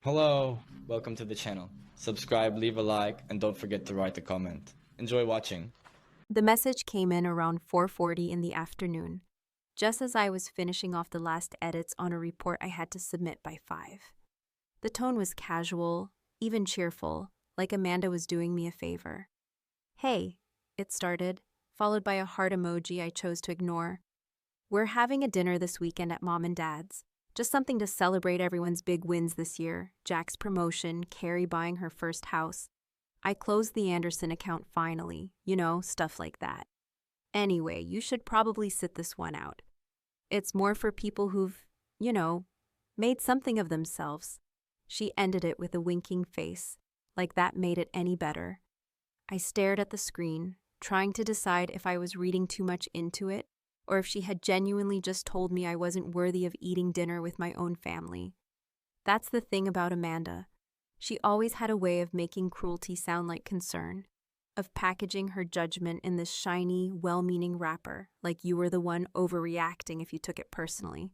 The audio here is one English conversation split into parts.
Hello, welcome to the channel. Subscribe, leave a like, and don't forget to write a comment. Enjoy watching. The message came in around 4:40 in the afternoon, just as I was finishing off the last edits on a report I had to submit by 5. The tone was casual, even cheerful, like Amanda was doing me a favor. "Hey," it started, followed by a heart emoji I chose to ignore. "We're having a dinner this weekend at Mom and Dad's. Just something to celebrate everyone's big wins this year. Jack's promotion, Carrie buying her first house. I closed the Anderson account finally, stuff like that. Anyway, you should probably sit this one out. It's more for people who've, made something of themselves." She ended it with a winking face, like that made it any better. I stared at the screen, trying to decide if I was reading too much into it, or if she had genuinely just told me I wasn't worthy of eating dinner with my own family. That's the thing about Amanda. She always had a way of making cruelty sound like concern, of packaging her judgment in this shiny, well-meaning wrapper, like you were the one overreacting if you took it personally.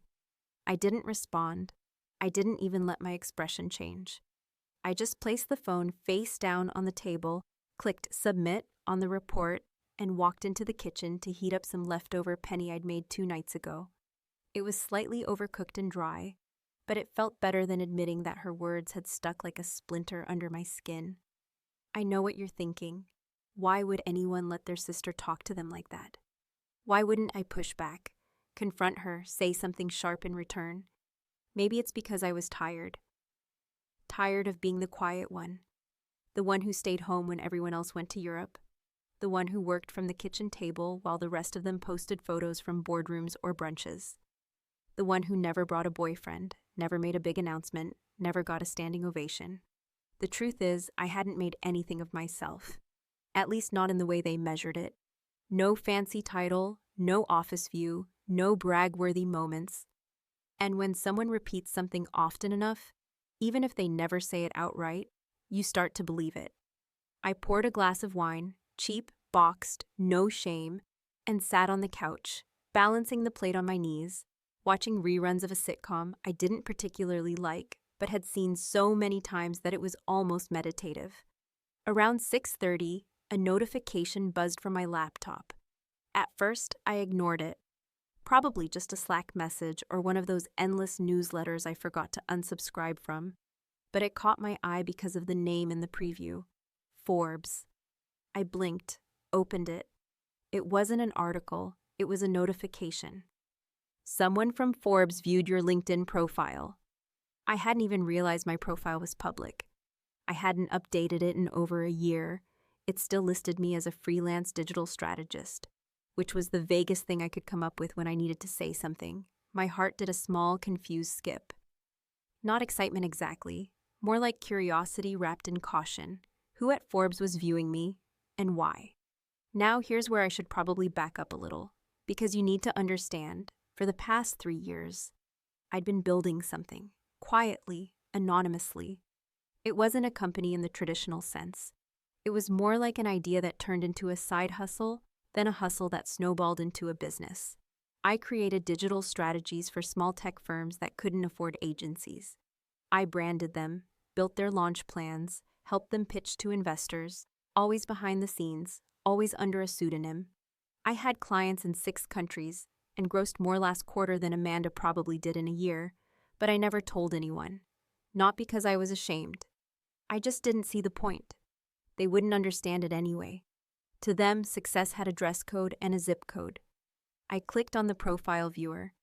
I didn't respond. I didn't even let my expression change. I just placed the phone face down on the table, clicked submit on the report, and walked into the kitchen to heat up some leftover penny I'd made 2 nights ago. It was slightly overcooked and dry, but it felt better than admitting that her words had stuck like a splinter under my skin. "I know what you're thinking. Why would anyone let their sister talk to them like that?" Why wouldn't I push back, confront her, say something sharp in return? Maybe it's because I was tired. Tired of being the quiet one. The one who stayed home when everyone else went to Europe. The one who worked from the kitchen table while the rest of them posted photos from boardrooms or brunches. The one who never brought a boyfriend, never made a big announcement, never got a standing ovation. The truth is, I hadn't made anything of myself. At least not in the way they measured it. No fancy title, no office view, no brag-worthy moments. And when someone repeats something often enough, even if they never say it outright, you start to believe it. I poured a glass of wine, cheap, boxed, no shame, and sat on the couch, balancing the plate on my knees, watching reruns of a sitcom I didn't particularly like, but had seen so many times that it was almost meditative. Around 6:30, a notification buzzed from my laptop. At first, I ignored it. Probably just a Slack message or one of those endless newsletters I forgot to unsubscribe from. But it caught my eye because of the name in the preview. Forbes. I blinked, opened it. It wasn't an article, it was a notification. "Someone from Forbes viewed your LinkedIn profile." I hadn't even realized my profile was public. I hadn't updated it in over a year. It still listed me as a freelance digital strategist, which was the vaguest thing I could come up with when I needed to say something. My heart did a small, confused skip. Not excitement exactly, more like curiosity wrapped in caution. Who at Forbes was viewing me, and why? Now here's where I should probably back up a little, because you need to understand, for the past 3 years, I'd been building something, quietly, anonymously. It wasn't a company in the traditional sense. It was more like an idea that turned into a side hustle, then a hustle that snowballed into a business. I created digital strategies for small tech firms that couldn't afford agencies. I branded them, built their launch plans, helped them pitch to investors, always behind the scenes, always under a pseudonym. I had clients in 6 countries and grossed more last quarter than Amanda probably did in a year, but I never told anyone. Not because I was ashamed. I just didn't see the point. They wouldn't understand it anyway. To them, success had a dress code and a zip code. I clicked on the profile viewer.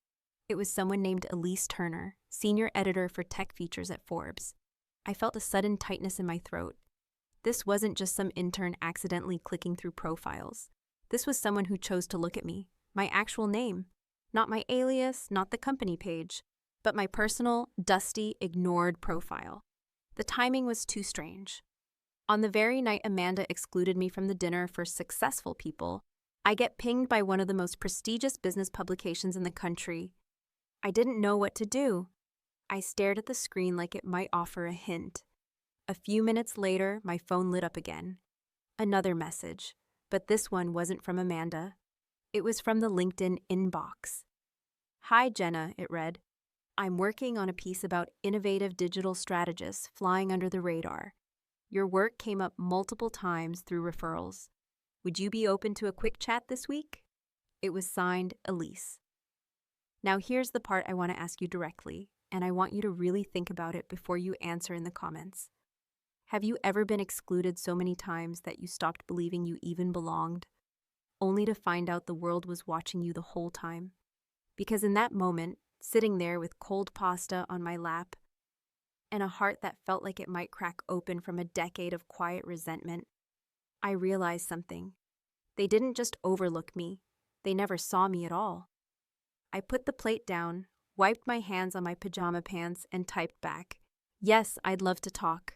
It was someone named Elise Turner, senior editor for tech features at Forbes. I felt a sudden tightness in my throat. This wasn't just some intern accidentally clicking through profiles. This was someone who chose to look at me, my actual name. Not my alias, not the company page, but my personal, dusty, ignored profile. The timing was too strange. On the very night Amanda excluded me from the dinner for successful people, I get pinged by one of the most prestigious business publications in the country. I didn't know what to do. I stared at the screen like it might offer a hint. A few minutes later, my phone lit up again. Another message, but this one wasn't from Amanda. It was from the LinkedIn inbox. "Hi, Jenna," it read. I'm working on a piece about innovative digital strategists flying under the radar. Your work came up multiple times through referrals. Would you be open to a quick chat this week? It was signed Elise. Now here's the part I want to ask you directly, and I want you to really think about it before you answer in the comments. Have you ever been excluded so many times that you stopped believing you even belonged, only to find out the world was watching you the whole time? Because in that moment, sitting there with cold pasta on my lap and a heart that felt like it might crack open from a decade of quiet resentment, I realized something. They didn't just overlook me, they never saw me at all. I put the plate down, wiped my hands on my pajama pants, and typed back, "Yes, I'd love to talk."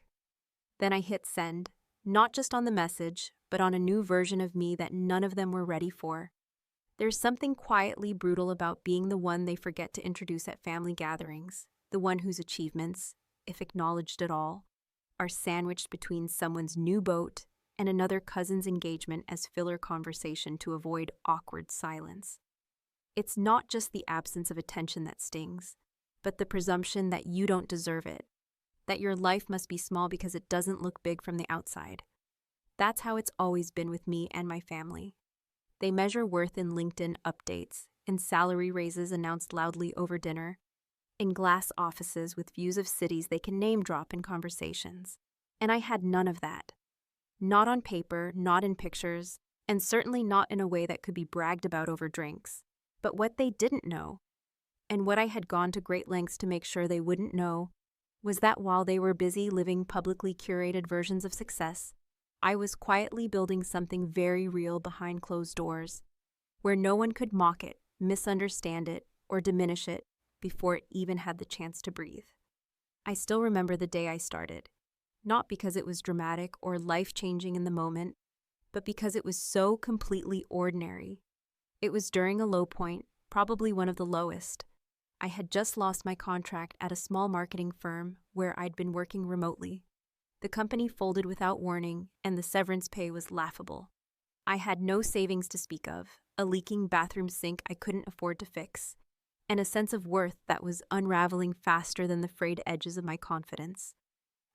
Then I hit send, not just on the message, but on a new version of me that none of them were ready for. There's something quietly brutal about being the one they forget to introduce at family gatherings, the one whose achievements, if acknowledged at all, are sandwiched between someone's new boat and another cousin's engagement as filler conversation to avoid awkward silence. It's not just the absence of attention that stings, but the presumption that you don't deserve it, that your life must be small because it doesn't look big from the outside. That's how it's always been with me and my family. They measure worth in LinkedIn updates, in salary raises announced loudly over dinner, in glass offices with views of cities they can name drop in conversations. And I had none of that. Not on paper, not in pictures, and certainly not in a way that could be bragged about over drinks. But what they didn't know, and what I had gone to great lengths to make sure they wouldn't know, was that while they were busy living publicly curated versions of success, I was quietly building something very real behind closed doors, where no one could mock it, misunderstand it, or diminish it before it even had the chance to breathe. I still remember the day I started, not because it was dramatic or life-changing in the moment, but because it was so completely ordinary. It was during a low point, probably one of the lowest. I had just lost my contract at a small marketing firm where I'd been working remotely. The company folded without warning, and the severance pay was laughable. I had no savings to speak of, a leaking bathroom sink I couldn't afford to fix, and a sense of worth that was unraveling faster than the frayed edges of my confidence.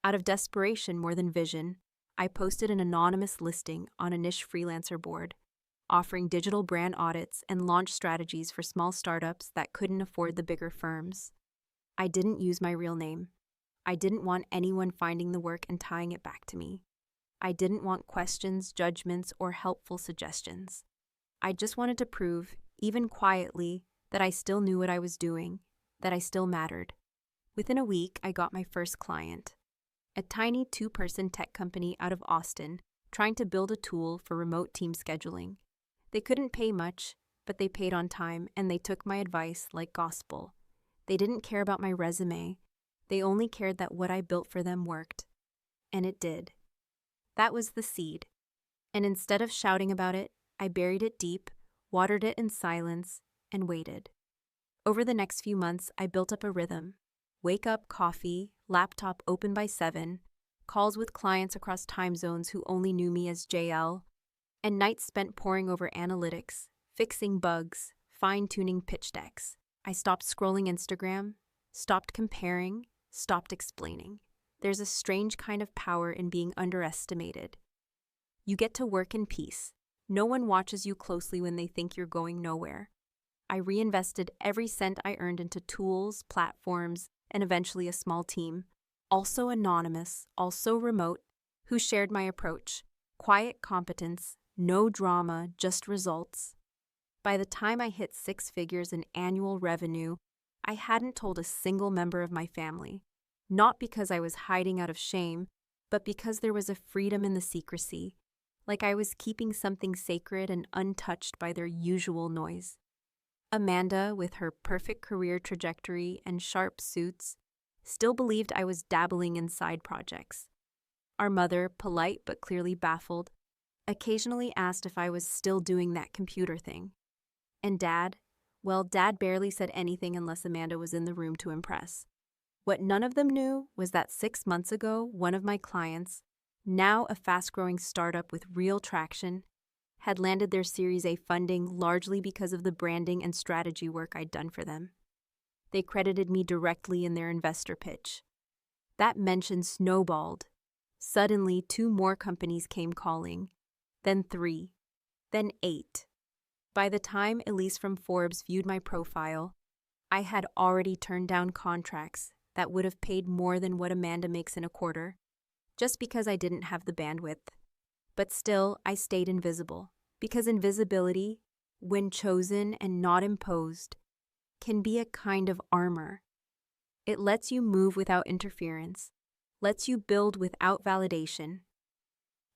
Out of desperation more than vision, I posted an anonymous listing on a niche freelancer board, offering digital brand audits and launch strategies for small startups that couldn't afford the bigger firms. I didn't use my real name. I didn't want anyone finding the work and tying it back to me. I didn't want questions, judgments, or helpful suggestions. I just wanted to prove, even quietly, that I still knew what I was doing, that I still mattered. Within a week, I got my first client, a tiny 2-person tech company out of Austin trying to build a tool for remote team scheduling. They couldn't pay much, but they paid on time, and they took my advice like gospel. They didn't care about my resume. They only cared that what I built for them worked. And it did. That was the seed. And instead of shouting about it, I buried it deep, watered it in silence, and waited. Over the next few months, I built up a rhythm. Wake up, coffee, laptop open by 7, calls with clients across time zones who only knew me as JL, and nights spent poring over analytics, fixing bugs, fine-tuning pitch decks. I stopped scrolling Instagram, stopped comparing, stopped explaining. There's a strange kind of power in being underestimated. You get to work in peace. No one watches you closely when they think you're going nowhere. I reinvested every cent I earned into tools, platforms, and eventually a small team, also anonymous, also remote, who shared my approach. Quiet competence, no drama, just results. By the time I hit 6 figures in annual revenue, I hadn't told a single member of my family, not because I was hiding out of shame, but because there was a freedom in the secrecy, like I was keeping something sacred and untouched by their usual noise. Amanda, with her perfect career trajectory and sharp suits, still believed I was dabbling in side projects. Our mother, polite but clearly baffled, occasionally asked if I was still doing that computer thing. And Dad? Well, Dad barely said anything unless Amanda was in the room to impress. What none of them knew was that 6 months ago, one of my clients, now a fast-growing startup with real traction, had landed their Series A funding largely because of the branding and strategy work I'd done for them. They credited me directly in their investor pitch. That mention snowballed. Suddenly, 2 more companies came calling, then 3, then 8. By the time Elise from Forbes viewed my profile, I had already turned down contracts that would have paid more than what Amanda makes in a quarter, just because I didn't have the bandwidth. But still, I stayed invisible, because invisibility, when chosen and not imposed, can be a kind of armor. It lets you move without interference, lets you build without validation,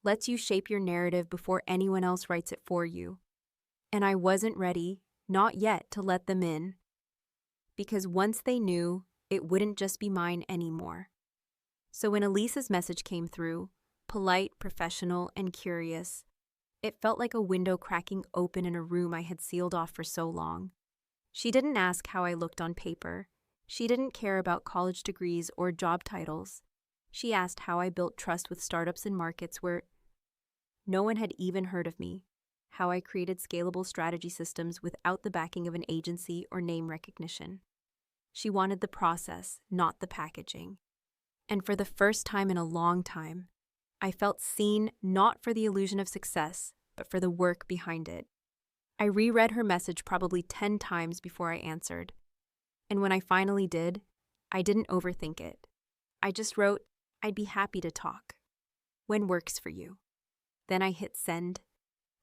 lets you shape your narrative before anyone else writes it for you. And I wasn't ready, not yet, to let them in, because once they knew, it wouldn't just be mine anymore. So when Elise's message came through, polite, professional, and curious, it felt like a window cracking open in a room I had sealed off for so long. She didn't ask how I looked on paper. She didn't care about college degrees or job titles. She asked how I built trust with startups in markets where no one had even heard of me, how I created scalable strategy systems without the backing of an agency or name recognition. She wanted the process, not the packaging. And for the first time in a long time, I felt seen not for the illusion of success, but for the work behind it. I reread her message probably 10 times before I answered. And when I finally did, I didn't overthink it. I just wrote, "I'd be happy to talk. When works for you?" Then I hit send,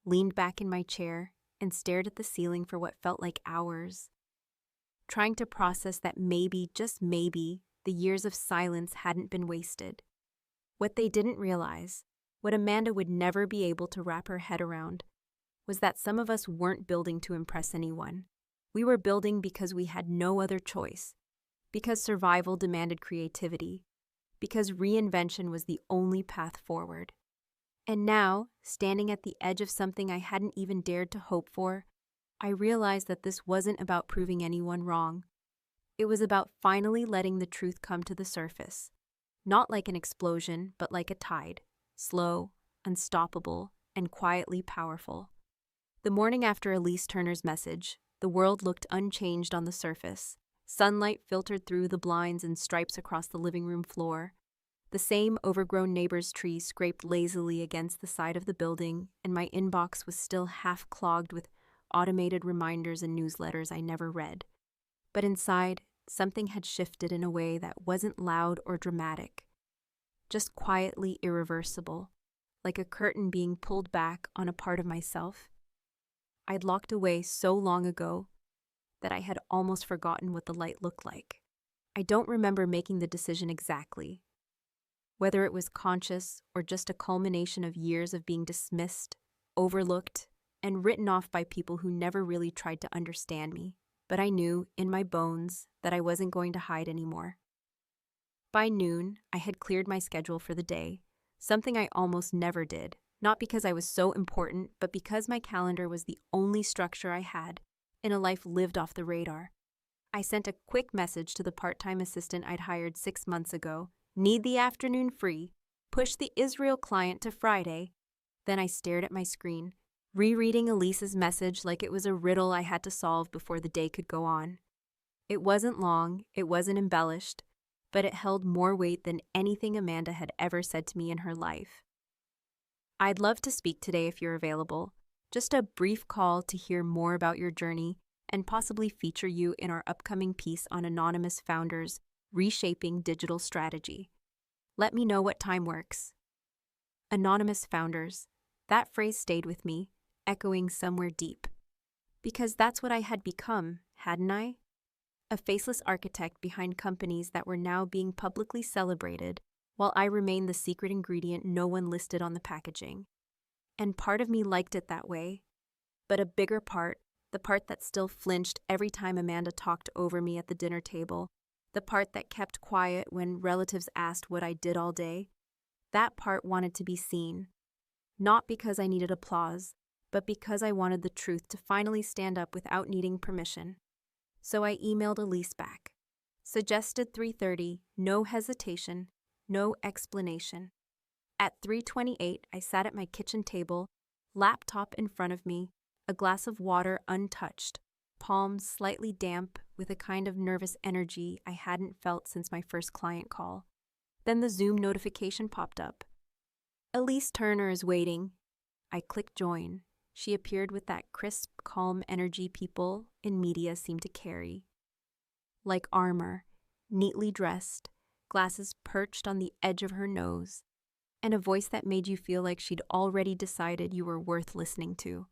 leaned back in my chair, and stared at the ceiling for what felt like hours, trying to process that maybe, just maybe, the years of silence hadn't been wasted. What they didn't realize, what Amanda would never be able to wrap her head around, was that some of us weren't building to impress anyone. We were building because we had no other choice, because survival demanded creativity, because reinvention was the only path forward. And now, standing at the edge of something I hadn't even dared to hope for, I realized that this wasn't about proving anyone wrong. It was about finally letting the truth come to the surface. Not like an explosion, but like a tide, slow, unstoppable, and quietly powerful. The morning after Elise Turner's message, the world looked unchanged on the surface. Sunlight filtered through the blinds and stripes across the living room floor. The same overgrown neighbor's tree scraped lazily against the side of the building, and my inbox was still half clogged with automated reminders and newsletters I never read. But inside, something had shifted in a way that wasn't loud or dramatic, just quietly irreversible, like a curtain being pulled back on a part of myself I'd locked away so long ago that I had almost forgotten what the light looked like. I don't remember making the decision exactly, whether it was conscious or just a culmination of years of being dismissed, overlooked, and written off by people who never really tried to understand me. But I knew, in my bones, that I wasn't going to hide anymore. By noon, I had cleared my schedule for the day, something I almost never did, not because I was so important, but because my calendar was the only structure I had in a life lived off the radar. I sent a quick message to the part-time assistant I'd hired 6 months ago, need the afternoon free, push the Israel client to Friday. Then I stared at my screen, rereading Elise's message like it was a riddle I had to solve before the day could go on. It wasn't long, it wasn't embellished, but it held more weight than anything Amanda had ever said to me in her life. I'd love to speak today if you're available. Just a brief call to hear more about your journey and possibly feature you in our upcoming piece on anonymous founders reshaping digital strategy. Let me know what time works. Anonymous founders. That phrase stayed with me, echoing somewhere deep. Because that's what I had become, hadn't I? A faceless architect behind companies that were now being publicly celebrated, while I remained the secret ingredient no one listed on the packaging. And part of me liked it that way. But a bigger part, the part that still flinched every time Amanda talked over me at the dinner table, the part that kept quiet when relatives asked what I did all day, that part wanted to be seen. Not because I needed applause, but because I wanted the truth to finally stand up without needing permission. So I emailed Elise back. Suggested 3:30, no hesitation, no explanation. At 3:28, I sat at my kitchen table, laptop in front of me, a glass of water untouched, palms slightly damp, with a kind of nervous energy I hadn't felt since my first client call. Then the Zoom notification popped up. Elise Turner is waiting. I clicked join. She appeared with that crisp, calm energy people in media seem to carry. Like armor, neatly dressed, glasses perched on the edge of her nose, and a voice that made you feel like she'd already decided you were worth listening to.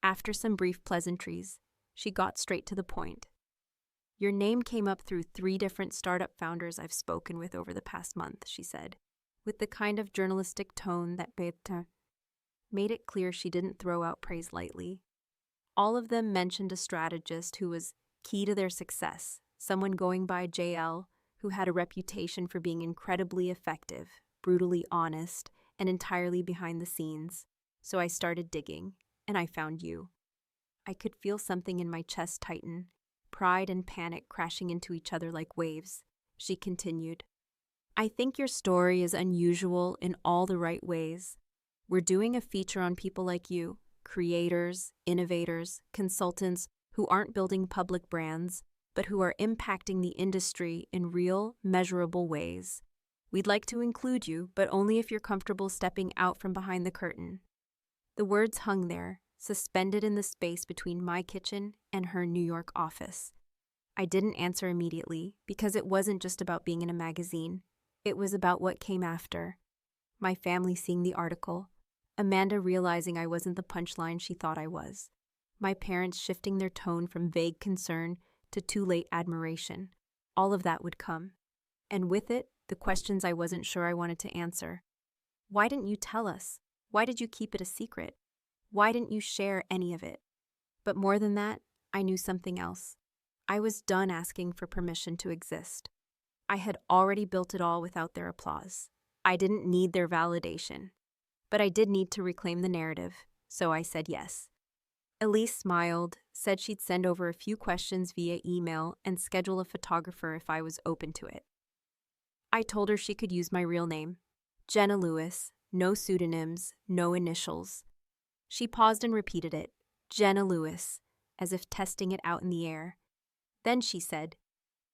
After some brief pleasantries, she got straight to the point. Your name came up through 3 different startup founders I've spoken with over the past month, she said, with the kind of journalistic tone that made it clear she didn't throw out praise lightly. All of them mentioned a strategist who was key to their success, someone going by JL, who had a reputation for being incredibly effective, brutally honest, and entirely behind the scenes. So I started digging, and I found you. I could feel something in my chest tighten, pride and panic crashing into each other like waves. She continued, I think your story is unusual in all the right ways. We're doing a feature on people like you, creators, innovators, consultants who aren't building public brands, but who are impacting the industry in real, measurable ways. We'd like to include you, but only if you're comfortable stepping out from behind the curtain. The words hung there, suspended in the space between my kitchen and her New York office. I didn't answer immediately because it wasn't just about being in a magazine. It was about what came after. My family seeing the article, Amanda realizing I wasn't the punchline she thought I was, my parents shifting their tone from vague concern to too late admiration. All of that would come. And with it, the questions I wasn't sure I wanted to answer. Why didn't you tell us? Why did you keep it a secret? Why didn't you share any of it? But more than that, I knew something else. I was done asking for permission to exist. I had already built it all without their applause. I didn't need their validation. But I did need to reclaim the narrative, so I said yes. Elise smiled, said she'd send over a few questions via email and schedule a photographer if I was open to it. I told her she could use my real name, Jenna Lewis, no pseudonyms, no initials. She paused and repeated it, Jenna Lewis, as if testing it out in the air. Then she said,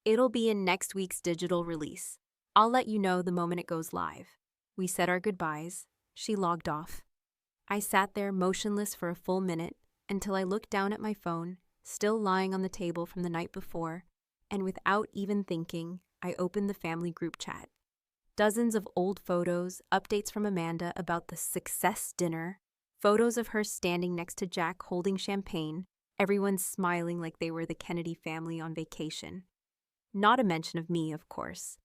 It'll be in next week's digital release. I'll let you know the moment it goes live. We said our goodbyes. She logged off. I sat there motionless for a full minute until I looked down at my phone, still lying on the table from the night before, and without even thinking, I opened the family group chat. Dozens of old photos, updates from Amanda about the success dinner, photos of her standing next to Jack holding champagne, everyone smiling like they were the Kennedy family on vacation. Not a mention of me, of course.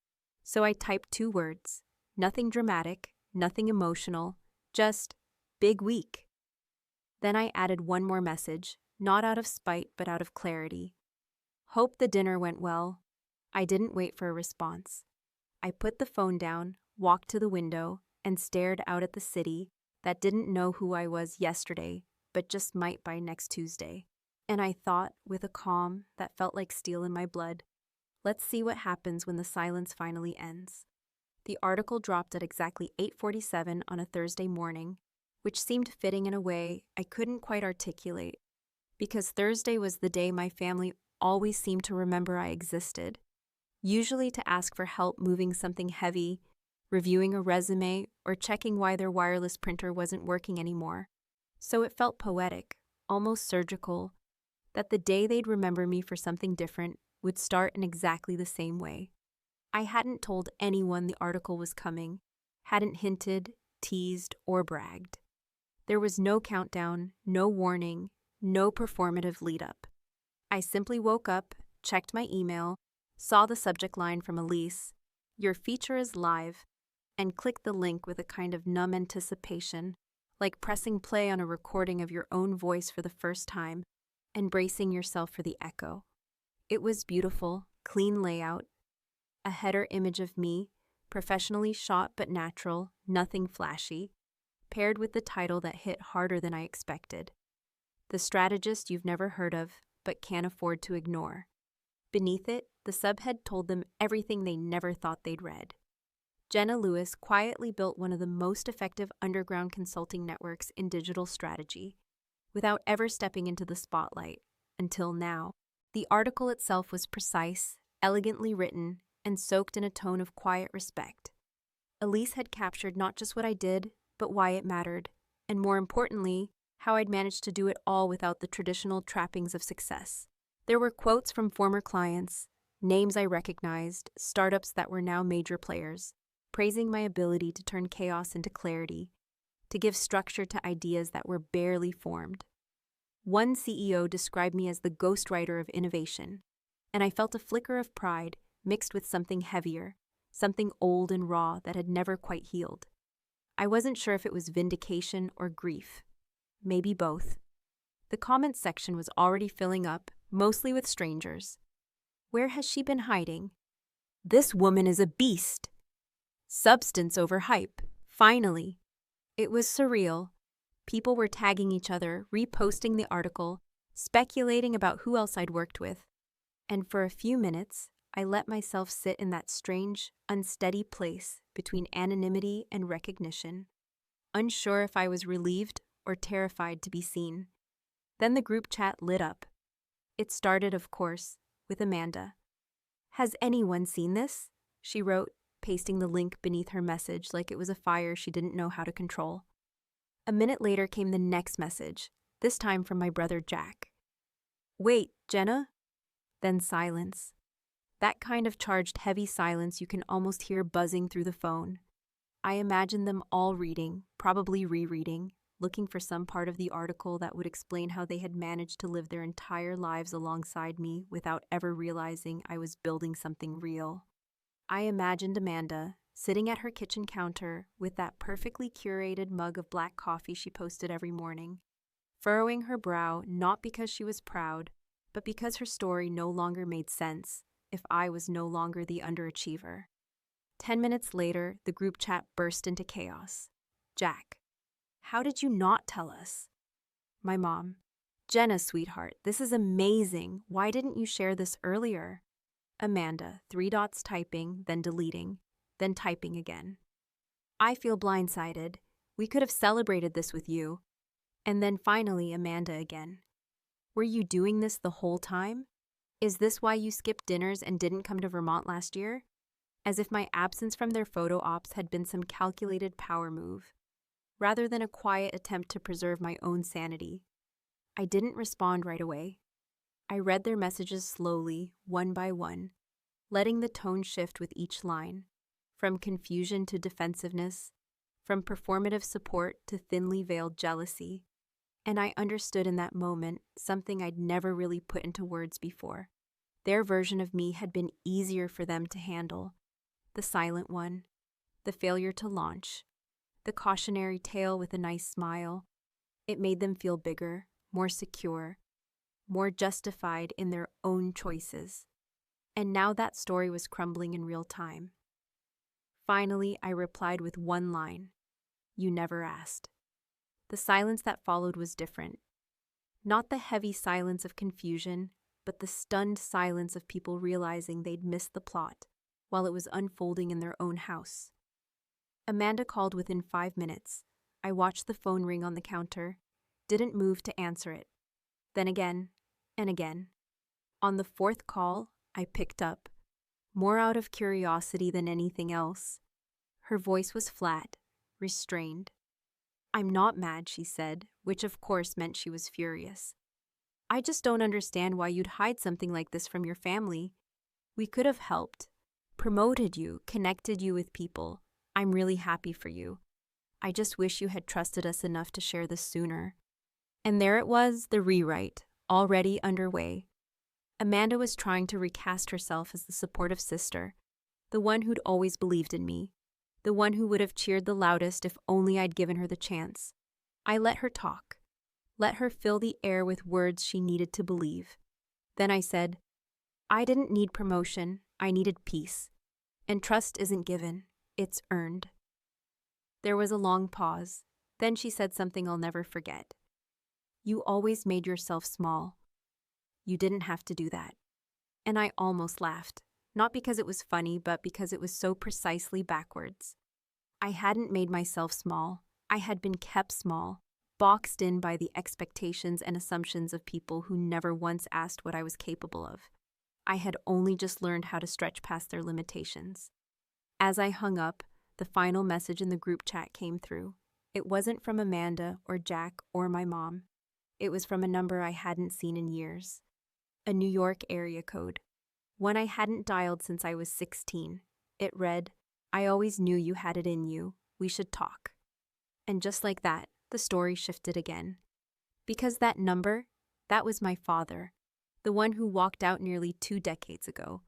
So I typed 2 words, nothing dramatic, nothing emotional, just big week. Then I added one more message, not out of spite but out of clarity. Hope the dinner went well. I didn't wait for a response. I put the phone down, walked to the window, and stared out at the city that didn't know who I was yesterday, but just might by next Tuesday. And I thought, with a calm that felt like steel in my blood, let's see what happens when the silence finally ends. The article dropped at exactly 8:47 on a Thursday morning, which seemed fitting in a way I couldn't quite articulate, because Thursday was the day my family always seemed to remember I existed, usually to ask for help moving something heavy, reviewing a resume, or checking why their wireless printer wasn't working anymore. So it felt poetic, almost surgical, that the day they'd remember me for something different would start in exactly the same way. I hadn't told anyone the article was coming, hadn't hinted, teased, or bragged. There was no countdown, no warning, no performative lead-up. I simply woke up, checked my email, saw the subject line from Elise, "Your feature is live," and clicked the link with a kind of numb anticipation, like pressing play on a recording of your own voice for the first time and bracing yourself for the echo. It was beautiful, clean layout, a header image of me, professionally shot but natural, nothing flashy, paired with the title that hit harder than I expected. The strategist you've never heard of, but can't afford to ignore. Beneath it, the subhead told them everything they never thought they'd read. Jenna Lewis quietly built one of the most effective underground consulting networks in digital strategy, without ever stepping into the spotlight, until now. The article itself was precise, elegantly written, and soaked in a tone of quiet respect. Elise had captured not just what I did, but why it mattered, and more importantly, how I'd managed to do it all without the traditional trappings of success. There were quotes from former clients, names I recognized, startups that were now major players, praising my ability to turn chaos into clarity, to give structure to ideas that were barely formed. One CEO described me as the ghostwriter of innovation, and I felt a flicker of pride mixed with something heavier, something old and raw that had never quite healed. I wasn't sure if it was vindication or grief. Maybe both. The comments section was already filling up, mostly with strangers. Where has she been hiding? This woman is a beast. Substance over hype. Finally. It was surreal. People were tagging each other, reposting the article, speculating about who else I'd worked with. And for a few minutes, I let myself sit in that strange, unsteady place between anonymity and recognition, unsure if I was relieved or terrified to be seen. Then the group chat lit up. It started, of course, with Amanda. "Has anyone seen this?" she wrote, pasting the link beneath her message like it was a fire she didn't know how to control. A minute later came the next message, this time from my brother Jack. "Wait, Jenna?" Then silence. That kind of charged heavy silence you can almost hear buzzing through the phone. I imagined them all reading, probably rereading, looking for some part of the article that would explain how they had managed to live their entire lives alongside me without ever realizing I was building something real. I imagined Amanda, sitting at her kitchen counter with that perfectly curated mug of black coffee she posted every morning, furrowing her brow not because she was proud, but because her story no longer made sense if I was no longer the underachiever. 10 minutes later, the group chat burst into chaos. Jack: "How did you not tell us?" My mom: "Jenna, sweetheart, this is amazing. Why didn't you share this earlier?" Amanda, 3 dots typing, then deleting, then typing again. "I feel blindsided. We could have celebrated this with you." And then finally, Amanda again. "Were you doing this the whole time? Is this why you skipped dinners and didn't come to Vermont last year?" As if my absence from their photo ops had been some calculated power move, rather than a quiet attempt to preserve my own sanity. I didn't respond right away. I read their messages slowly, one by one, letting the tone shift with each line, from confusion to defensiveness, from performative support to thinly veiled jealousy. And I understood in that moment something I'd never really put into words before. Their version of me had been easier for them to handle. The silent one, the failure to launch, the cautionary tale with a nice smile. It made them feel bigger, more secure, more justified in their own choices. And now that story was crumbling in real time. Finally, I replied with one line: "You never asked." The silence that followed was different. Not the heavy silence of confusion, but the stunned silence of people realizing they'd missed the plot while it was unfolding in their own house. Amanda called within 5 minutes. I watched the phone ring on the counter, didn't move to answer it. Then again, and again. On the 4th call, I picked up, more out of curiosity than anything else. Her voice was flat, restrained. "I'm not mad," she said, which of course meant she was furious. "I just don't understand why you'd hide something like this from your family. We could have helped, promoted you, connected you with people. I'm really happy for you. I just wish you had trusted us enough to share this sooner." And there it was, the rewrite, already underway. Amanda was trying to recast herself as the supportive sister, the one who'd always believed in me, the one who would have cheered the loudest if only I'd given her the chance. I let her talk, let her fill the air with words she needed to believe. Then I said, "I didn't need promotion, I needed peace. And trust isn't given, it's earned." There was a long pause. Then she said something I'll never forget. "You always made yourself small. You didn't have to do that." And I almost laughed, not because it was funny, but because it was so precisely backwards. I hadn't made myself small. I had been kept small, boxed in by the expectations and assumptions of people who never once asked what I was capable of. I had only just learned how to stretch past their limitations. As I hung up, the final message in the group chat came through. It wasn't from Amanda or Jack or my mom. It was from a number I hadn't seen in years. A New York area code. One I hadn't dialed since I was 16. It read, "I always knew you had it in you. We should talk." And just like that, the story shifted again. Because that number, that was my father. The one who walked out nearly 2 decades ago.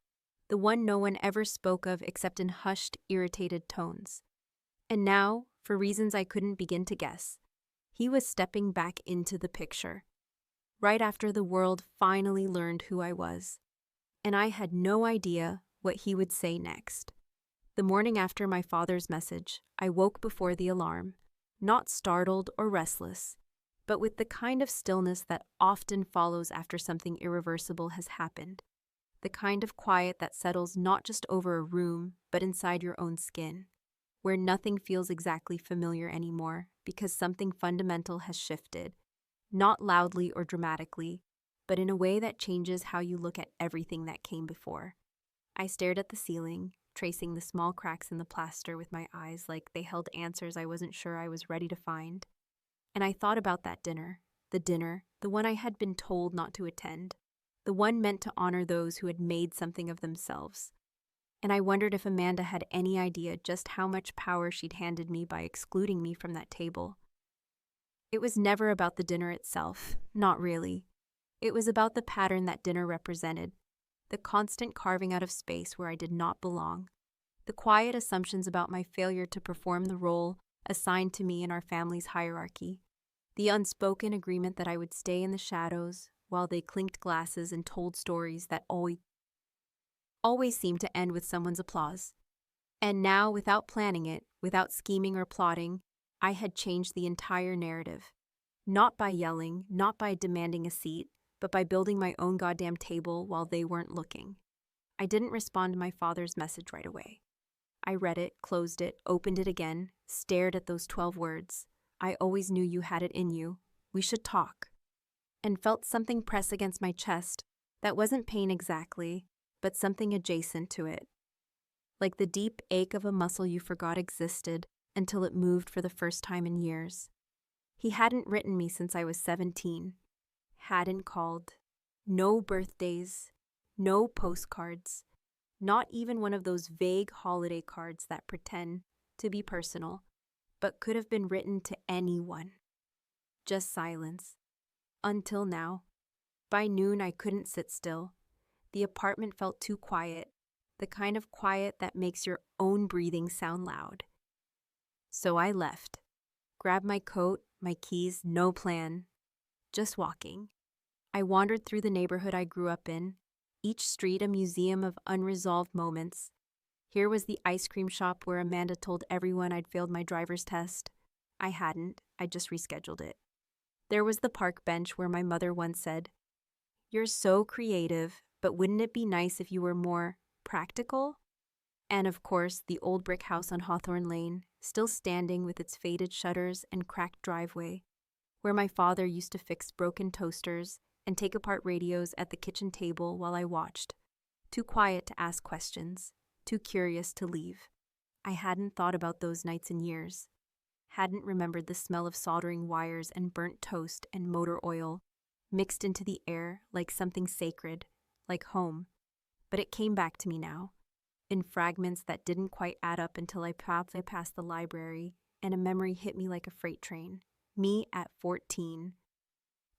The one no one ever spoke of except in hushed, irritated tones. And now, for reasons I couldn't begin to guess, he was stepping back into the picture. Right after the world finally learned who I was. And I had no idea what he would say next. The morning after my father's message, I woke before the alarm, not startled or restless, but with the kind of stillness that often follows after something irreversible has happened. The kind of quiet that settles not just over a room, but inside your own skin, where nothing feels exactly familiar anymore because something fundamental has shifted, not loudly or dramatically, but in a way that changes how you look at everything that came before. I stared at the ceiling, tracing the small cracks in the plaster with my eyes like they held answers I wasn't sure I was ready to find. And I thought about that dinner, the one I had been told not to attend, the one meant to honor those who had made something of themselves. And I wondered if Amanda had any idea just how much power she'd handed me by excluding me from that table. It was never about the dinner itself, not really. It was about the pattern that dinner represented, the constant carving out of space where I did not belong, the quiet assumptions about my failure to perform the role assigned to me in our family's hierarchy, the unspoken agreement that I would stay in the shadows while they clinked glasses and told stories that always seemed to end with someone's applause. And now, without planning it, without scheming or plotting, I had changed the entire narrative. Not by yelling, not by demanding a seat, but by building my own goddamn table while they weren't looking. I didn't respond to my father's message right away. I read it, closed it, opened it again, stared at those 12 words. "I always knew you had it in you. We should talk." And felt something press against my chest that wasn't pain exactly, but something adjacent to it. Like the deep ache of a muscle you forgot existed until it moved for the first time in years. He hadn't written me since I was 17. Hadn't called. No birthdays. No postcards. Not even one of those vague holiday cards that pretend to be personal, but could have been written to anyone. Just silence. Until now. By noon, I couldn't sit still. The apartment felt too quiet, the kind of quiet that makes your own breathing sound loud. So I left. Grabbed my coat, my keys, no plan. Just walking. I wandered through the neighborhood I grew up in, each street a museum of unresolved moments. Here was the ice cream shop where Amanda told everyone I'd failed my driver's test. I hadn't, I just rescheduled it. There was the park bench where my mother once said, "You're so creative, but wouldn't it be nice if you were more practical?" And of course, the old brick house on Hawthorne Lane, still standing with its faded shutters and cracked driveway, where my father used to fix broken toasters and take apart radios at the kitchen table while I watched, too quiet to ask questions, too curious to leave. I hadn't thought about those nights in years. Hadn't remembered the smell of soldering wires and burnt toast and motor oil mixed into the air like something sacred, like home. But it came back to me now, in fragments that didn't quite add up until I passed the library, and a memory hit me like a freight train. Me at 14,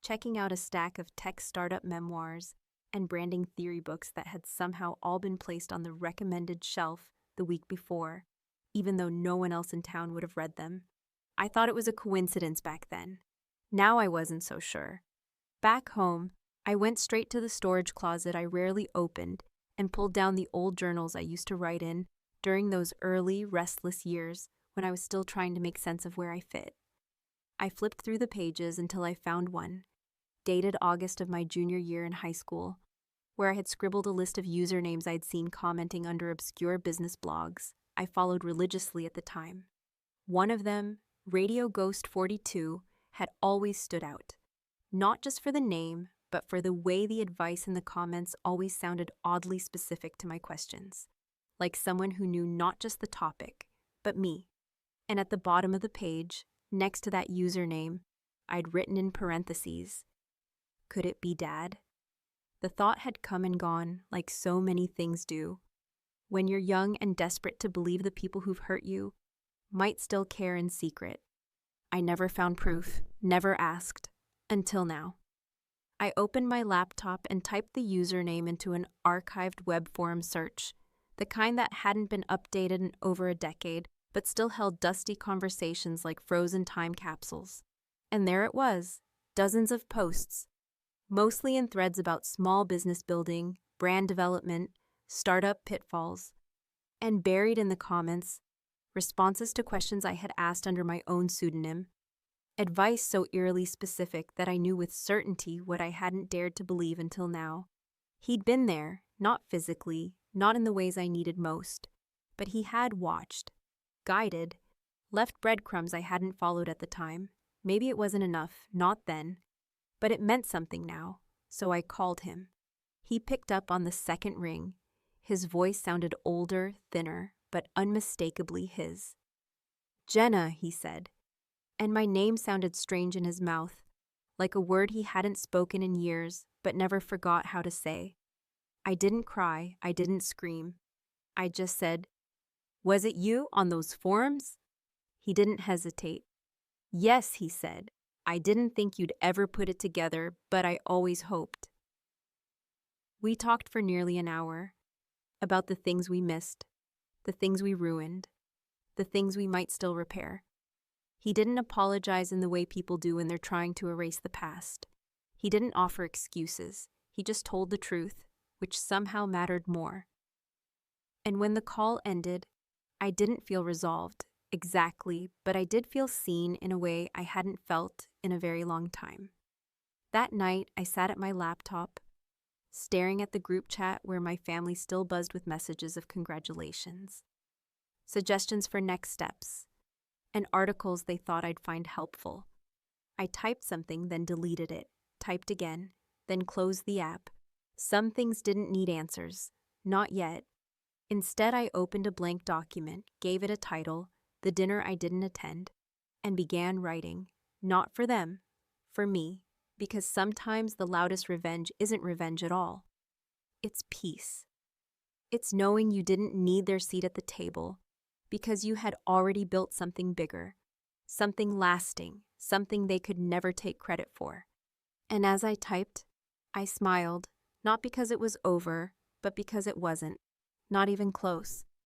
checking out a stack of tech startup memoirs and branding theory books that had somehow all been placed on the recommended shelf the week before, even though no one else in town would have read them. I thought it was a coincidence back then. Now I wasn't so sure. Back home, I went straight to the storage closet I rarely opened and pulled down the old journals I used to write in during those early, restless years when I was still trying to make sense of where I fit. I flipped through the pages until I found one, dated August of my junior year in high school, where I had scribbled a list of usernames I'd seen commenting under obscure business blogs I followed religiously at the time. One of them, Radio Ghost 42, had always stood out. Not just for the name, but for the way the advice in the comments always sounded oddly specific to my questions. Like someone who knew not just the topic, but me. And at the bottom of the page, next to that username, I'd written in parentheses, "Could it be Dad?" The thought had come and gone like so many things do. When you're young and desperate to believe the people who've hurt you might still care in secret. I never found proof, never asked, until now. I opened my laptop and typed the username into an archived web forum search, the kind that hadn't been updated in over a decade, but still held dusty conversations like frozen time capsules. And there it was, dozens of posts, mostly in threads about small business building, brand development, startup pitfalls, and buried in the comments, responses to questions I had asked under my own pseudonym, advice so eerily specific that I knew with certainty what I hadn't dared to believe until now. He'd been there, not physically, not in the ways I needed most, but he had watched, guided, left breadcrumbs I hadn't followed at the time. Maybe it wasn't enough, not then, but it meant something now, so I called him. He picked up on the second ring. His voice sounded older, thinner, but unmistakably his. "Jenna," he said, and my name sounded strange in his mouth, like a word he hadn't spoken in years, but never forgot how to say. I didn't cry, I didn't scream. I just said, "Was it you on those forums?" He didn't hesitate. "Yes," he said. "I didn't think you'd ever put it together, but I always hoped." We talked for nearly an hour about the things we missed, the things we ruined, the things we might still repair. He didn't apologize in the way people do when they're trying to erase the past. He didn't offer excuses. He just told the truth, which somehow mattered more. And when the call ended, I didn't feel resolved, exactly, but I did feel seen in a way I hadn't felt in a very long time. That night, I sat at my laptop, staring at the group chat where my family still buzzed with messages of congratulations, suggestions for next steps, and articles they thought I'd find helpful. I typed something, then deleted it, typed again, then closed the app. Some things didn't need answers, not yet. Instead, I opened a blank document, gave it a title, "The Dinner I Didn't Attend," and began writing, not for them, for me, because sometimes the loudest revenge isn't revenge at all. It's peace. It's knowing you didn't need their seat at the table because you had already built something bigger, something lasting, something they could never take credit for. And as I typed, I smiled, not because it was over, but because it wasn't, not even close.